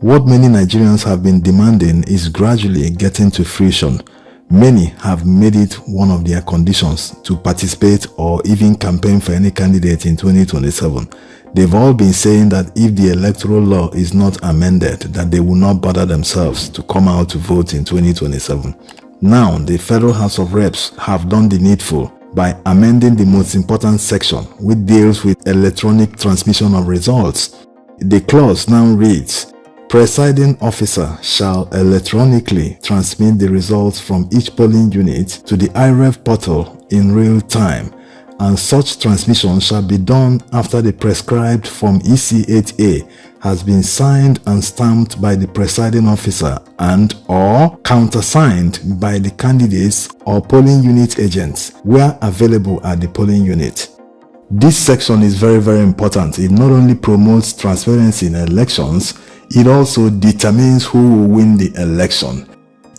What many Nigerians have been demanding is gradually getting to fruition. Many have made it one of their conditions to participate or even campaign for any candidate in 2027. They've all been saying that if the electoral law is not amended, that they will not bother themselves to come out to vote in 2027. Now, the Federal House of Reps have done the needful by amending the most important section, which deals with electronic transmission of results. The clause now reads, "Presiding officer shall electronically transmit the results from each polling unit to the IREV portal in real time, and such transmission shall be done after the prescribed Form EC8A has been signed and stamped by the presiding officer and or countersigned by the candidates or polling unit agents where available at the polling unit." This section is very important. It not only promotes transparency in elections, it also determines who will win the election.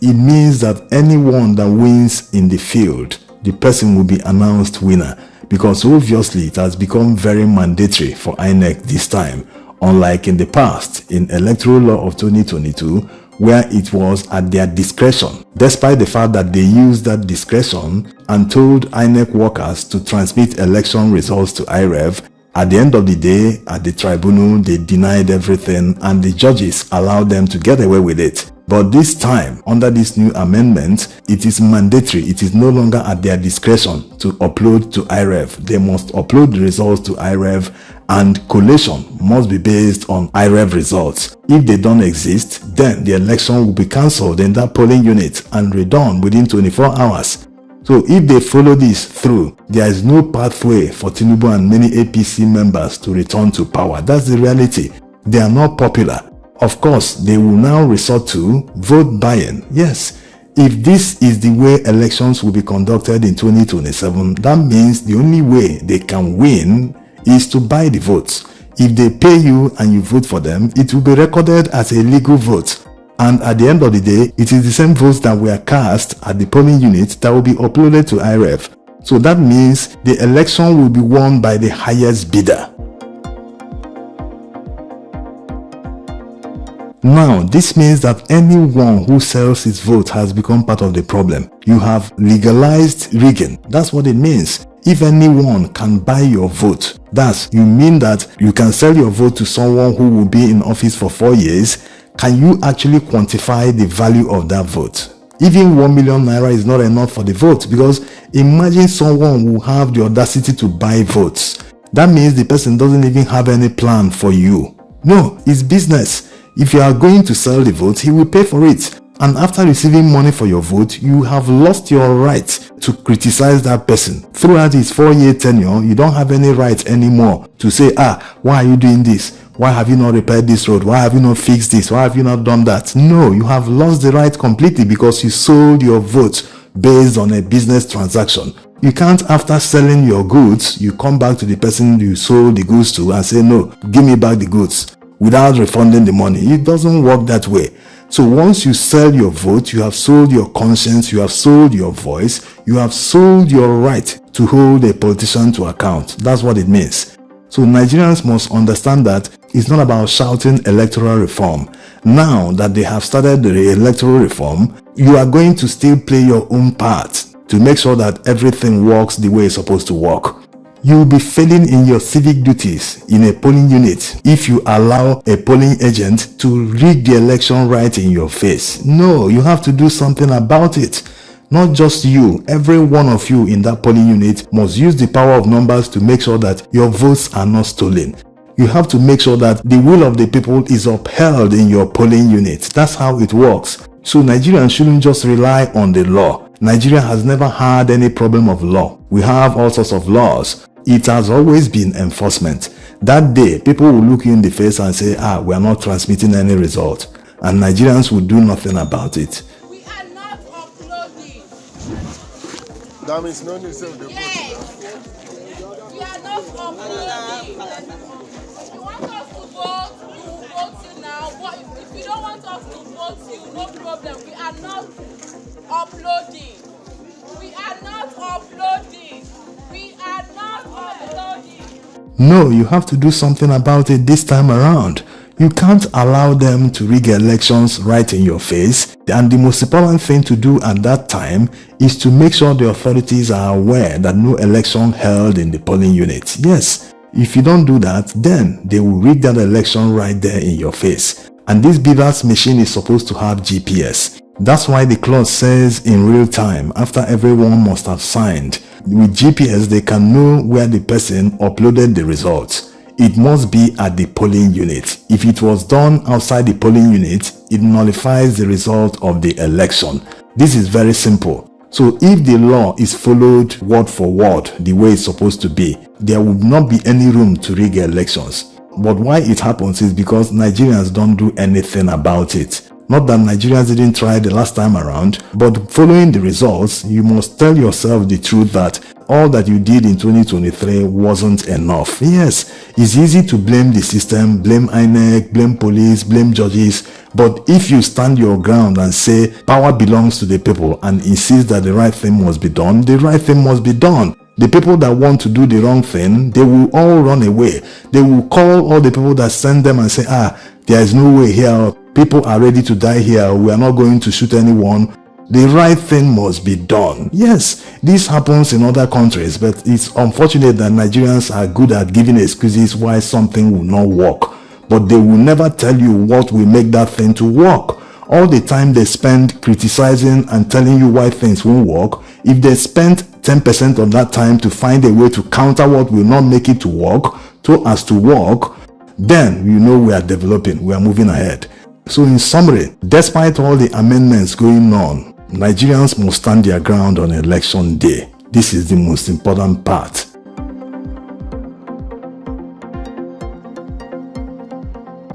It means that anyone that wins in the field, the person will be announced winner, because obviously it has become very mandatory for INEC this time, unlike in the past in electoral law of 2022, where it was at their discretion, despite the fact that they used that discretion and told INEC workers to transmit election results to IREV. At the end of the day, at the tribunal, they denied everything and the judges allowed them to get away with it. But this time, under this new amendment, it is mandatory. It is no longer at their discretion to upload to IREV. They must upload the results to IREV, and collation must be based on IREV results. If they don't exist, then the election will be cancelled in that polling unit and redone within 24 hours. So if they follow this through, there is no pathway for Tinubu and many APC members to return to power. That's the reality. They are not popular. Of course, they will now resort to vote buying. Yes, if this is the way elections will be conducted in 2027, that means the only way they can win is to buy the votes. If they pay you and you vote for them, it will be recorded as a legal vote. And at the end of the day, it is the same votes that were cast at the polling unit that will be uploaded to IREV. So that means the election will be won by the highest bidder. Now, this means that anyone who sells his vote has become part of the problem. You have legalized rigging. That's what it means. If anyone can buy your vote, you mean that you can sell your vote to someone who will be in office for 4 years. Can you actually quantify the value of that vote? Even 1 million naira is not enough for the vote, because imagine someone who have the audacity to buy votes. That means the person doesn't even have any plan for you. No, it's business. If you are going to sell the vote, he will pay for it. And after receiving money for your vote, you have lost your right to criticize that person. Throughout his 4-year tenure, you don't have any right anymore to say, why are you doing this? Why have you not repaired this road? Why have you not fixed this? Why have you not done that? No, you have lost the right completely because you sold your vote based on a business transaction. You can't, after selling your goods, you come back to the person you sold the goods to and say, no, give me back the goods without refunding the money. It doesn't work that way. So once you sell your vote, you have sold your conscience, you have sold your voice, you have sold your right to hold a politician to account. That's what it means. So Nigerians must understand that it's not about shouting electoral reform. Now that they have started the electoral reform, you are going to still play your own part to make sure that everything works the way it's supposed to work. You will be failing in your civic duties in a polling unit if you allow a polling agent to rig the election right in your face. No, you have to do something about it. Not just you, every one of you in that polling unit must use the power of numbers to make sure that your votes are not stolen. You have to make sure that the will of the people is upheld in your polling unit. That's how it works. So Nigerians shouldn't just rely on the law. Nigeria has never had any problem of law. We have all sorts of laws. It has always been enforcement. That day, people will look you in the face and say, we are not transmitting any result. And Nigerians will do nothing about it. We are not uploading. That means no need to say Yes. We are not uploading. If you want us to vote, we will vote you now. But if you don't want us to vote you, no problem. We are not uploading. We are not uploading. We are not uploading. No, you have to do something about it this time around. You can't allow them to rig elections right in your face, and the most important thing to do at that time is to make sure the authorities are aware that no election held in the polling unit. Yes, if you don't do that, then they will rig that election right there in your face. And this beavers machine is supposed to have GPS. That's why the clause says in real time, after everyone must have signed. With GPS, they can know where the person uploaded the results. It must be at the polling unit. If it was done outside the polling unit, it nullifies the result of the election. This is very simple. So if the law is followed word for word the way it's supposed to be, there would not be any room to rig elections. But why it happens is because Nigerians don't do anything about it. Not that Nigerians didn't try the last time around, but following the results, you must tell yourself the truth that all that you did in 2023 wasn't enough. Yes, it's easy to blame the system, blame INEC, blame police, blame judges, but if you stand your ground and say power belongs to the people and insist that the right thing must be done, the right thing must be done. The people that want to do the wrong thing, they will all run away. They will call all the people that send them and say, there is no way here. People are ready to die here. We are not going to shoot anyone. The right thing must be done. Yes, this happens in other countries, but it's unfortunate that Nigerians are good at giving excuses why something will not work. But they will never tell you what will make that thing to work. All the time they spend criticizing and telling you why things won't work, if they spent 10% of that time to find a way to counter what will not make it to work, so as to work, then you know we are developing, we are moving ahead. So in summary, despite all the amendments going on, Nigerians must stand their ground on election day. This is the most important part.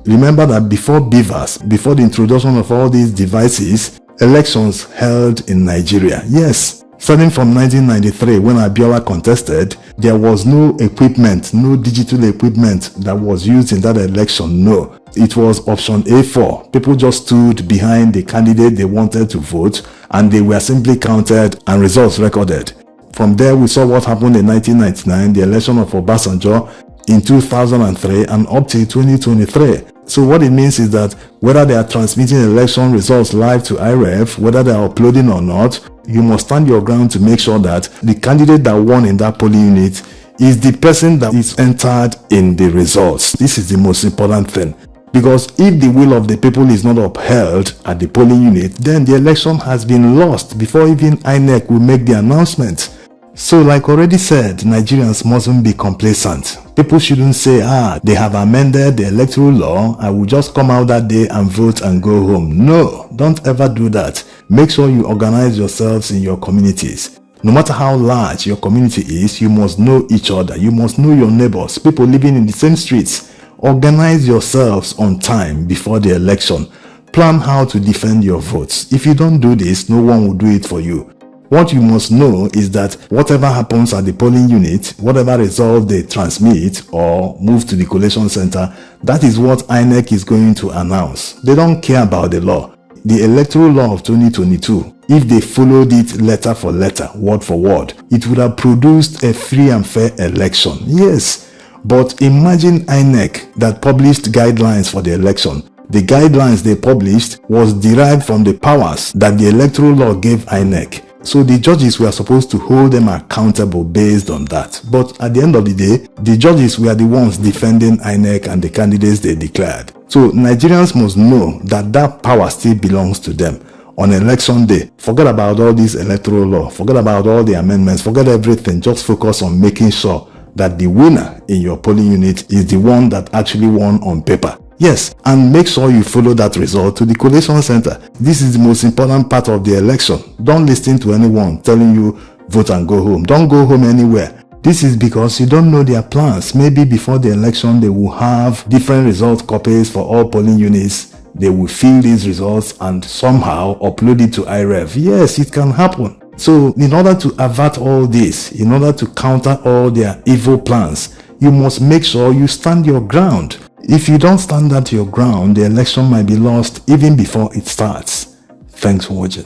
Remember that before beavers, before the introduction of all these devices, elections held in Nigeria. Yes, starting from 1993 when Abiola contested, there was no equipment, no digital equipment that was used in that election. No, it was option A4. People just stood behind the candidate they wanted to vote and they were simply counted and results recorded. From there, we saw what happened in 1999, the election of Obasanjo in 2003 and up to 2023. So what it means is that whether they are transmitting election results live to IREF, whether they are uploading or not, you must stand your ground to make sure that the candidate that won in that polling unit is the person that is entered in the results. This is the most important thing. Because if the will of the people is not upheld at the polling unit, then the election has been lost before even INEC will make the announcement. So like already said, Nigerians mustn't be complacent. People shouldn't say, they have amended the electoral law, I will just come out that day and vote and go home. No, don't ever do that. Make sure you organize yourselves in your communities. No matter how large your community is, you must know each other. You must know your neighbors, people living in the same streets. Organize yourselves on time before the election. Plan how to defend your votes. If you don't do this, no one will do it for you. What you must know is that whatever happens at the polling unit, whatever result they transmit or move to the collation center, that is what INEC is going to announce. They don't care about the law. The electoral law of 2022, if they followed it letter for letter, word for word, it would have produced a free and fair election. Yes, but imagine INEC that published guidelines for the election. The guidelines they published was derived from the powers that the electoral law gave INEC. So the judges were supposed to hold them accountable based on that. But at the end of the day, the judges were the ones defending INEC and the candidates they declared. So Nigerians must know that that power still belongs to them. On election day, forget about all this electoral law, forget about all the amendments, forget everything. Just focus on making sure that the winner in your polling unit is the one that actually won on paper. Yes, and make sure you follow that result to the collation center. This is the most important part of the election. Don't listen to anyone telling you vote and go home. Don't go home anywhere. This is because you don't know their plans. Maybe before the election they will have different result copies for all polling units. They will fill these results and somehow upload it to IREF. Yes, it can happen. So in order to avert all this, in order to counter all their evil plans, you must make sure you stand your ground. If you don't stand at your ground, the election might be lost even before it starts. Thanks for watching.